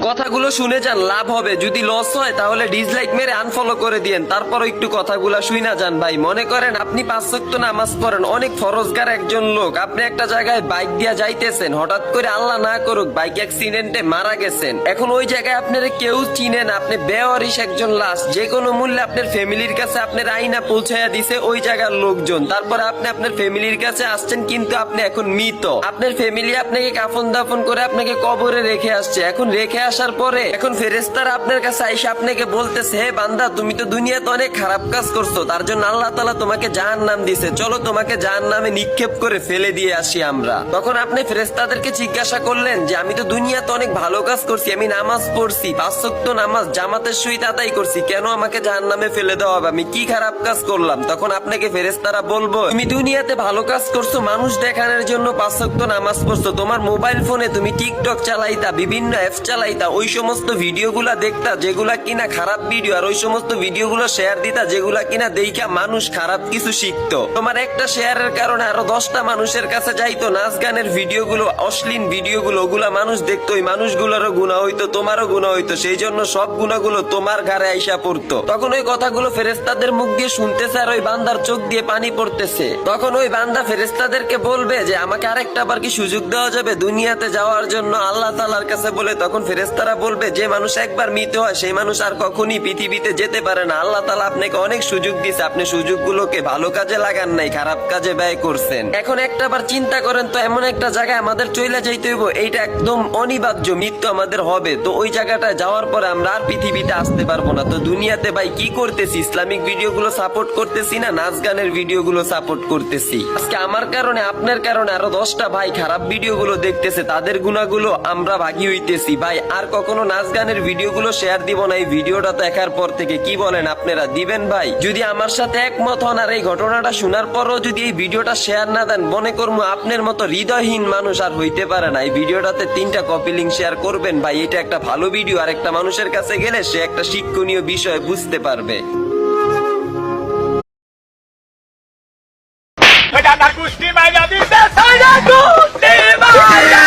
কথাগুলো শুনে যান, লাভ হবে। যদি লস হয় তাহলে ডিসলাইক মেরে আনফলো করে দিয়েন। তারপর একটু কথাগুলা শুইনা যান ভাই। মনে করেন আপনি 5 ওয়াক্ত নামাজ পড়েন, অনেক ফরজগার একজন লোক। আপনি একটা জায়গায় বাইক দিয়া যাইতেছেন, হঠাৎ করে আল্লাহ না করুক বাইক অ্যাক্সিডেন্টে মারা গেছেন। এখন ওই জায়গায় আপনারা কেউ চিনে না, আপনি বেওয়ারিশ একজন লাশ। যে কোনো মূল্যে আপনার ফ্যামিলির কাছে আপনার আইনা পৌঁছাইয়া দিছে ওই জায়গার লোকজন। তারপরে আপনি আপনার ফ্যামিলির কাছে আসছেন, কিন্তু আপনি এখন মৃত। আপনার ফ্যামিলি আপনাকে কাফন দাফন করে আপনাকে কবরে রেখে আসছে। এখন রেখে আসার পরে এখন ফেরেশতারা আপনার কাছে আইসা আপনাকে বলতেছে, হে বান্দা, তুমি তো দুনিয়াতে অনেক খারাপ কাজ করছো, তার জন্য আল্লাহ তাআলা তোমাকে জাহান্নাম দিছে, চলো তোমাকে জাহান্নামে নিক্ষেপ করে ফেলে দিয়ে আসি আমরা। তখন আপনি ফেরেশতাদেরকে জিজ্ঞাসা করলেন যে আমি তো দুনিয়াতে অনেক ভালো কাজ করছি, আমি নামাজ পড়ছি, 5 ওয়াক্ত নামাজ জামাতের সহিত আদায় করছি, কেন আমাকে জাহান্নামে ফেলে দেওয়া হবে, আমি কি খারাপ কাজ করলাম? তখন আপনাকে ফেরেশতারা বলবো, তুমি দুনিয়াতে ভালো কাজ করছো, মানুষ দেখানোর জন্য 5 ওয়াক্ত নামাজ পড়ছো, তোমার মোবাইল ফোনে তুমি টিকটক চালাইতা, বিভিন্ন অ্যাপস চালাইতা, ওই সমস্ত ভিডিওগুলা দেখতা যেগুলা কিনা খারাপ ভিডিও, আর ওই সমস্ত ভিডিওগুলো শেয়ার দিতা যেগুলা কিনা দেখা মানুষ খারাপ কিছু শিখতো। তোমার একটা শেয়ারের কারণে আরো 10টা মানুষের কাছে যাইতো নাচ গানের ভিডিওগুলো, অশ্লীল ভিডিওগুলো, ওগুলা মানুষ দেখতো, ওই মানুষগুলোরও গুনাহ হইতো, তোমারও গুনাহ হইতো, সেই জন্য সব গুনাহগুলো তোমার ঘাড়ে আইসা পড়তো। তখন ওই কথাগুলো ফেরেশতাদের মুখ দিয়ে শুনতেছে আর ওই বান্দার চোখ দিয়ে পানি পড়তেছে। তখন ওই বান্দা ফেরেশতাদেরকে বলবে যে আমাকে আরেকটা বার কি সুযোগ দেওয়া যাবে দুনিয়াতে যাওয়ার জন্য আল্লাহ তাআলার কাছে বলে। তখন ফেরেশতারা বলবে, যে মানুষ একবার মৃত হয় সেই মানুষ আর কখনই পৃথিবীতে যেতে পারে না। আল্লাহ তাআলা আপনাকে অনেক সুযোগ দিয়েছে, আপনি সুযোগগুলোকে ভালো কাজে লাগান নাই, খারাপ কাজে ব্যয় করছেন। এখন একটা বার চিন্তা করেন তো, এমন একটা জায়গায় আমাদের চলে যাইতে হইব, এইটা একদম অনিবার্য, মৃত্যু আমাদের হবে। তো ওই জায়গাটায় যাওয়ার পরে আমরা আর পৃথিবীতে আসতে পারবো না। তো দুনিয়াতে ভাই কি করতেছি? ইসলামিক ভিডিওগুলো সাপোর্ট করতেছি না নাচ গানের ভিডিওগুলো সাপোর্ট করতেছি? আজকে আমার কারণে আপনার কারণে আরো 10টা ভাই খারাপ ভিডিওগুলো দেখতেছে, তাদের গুণাগুলো আমরা ভাগি হইতেছি। ভাই আর কখনো নাচ গানের ভিডিওগুলো শেয়ার দিব না এই ভিডিওটা দেখার পর থেকে। কি বলেন আপনারা, দিবেন ভাই? যদি আমার সাথে একমত হন আর এই ঘটনাটা শোনার পরও যদি এই ভিডিওটা শেয়ার না দেন, মনে করবো আপনার মতো হৃদয়হীন মানুষ আর হইতে পারে না। এই ভিডিওটাতে 3টা কপি লিংক শেয়ার করবেন ভাই, এটা একটা ভালো ভিডিও, আর একটা মানুষের কাছে গেলে সে একটা শিক্ষণীয় বিষয় বুঝতে পারবে। Custi, vai, Davi, sai da Custi, vai!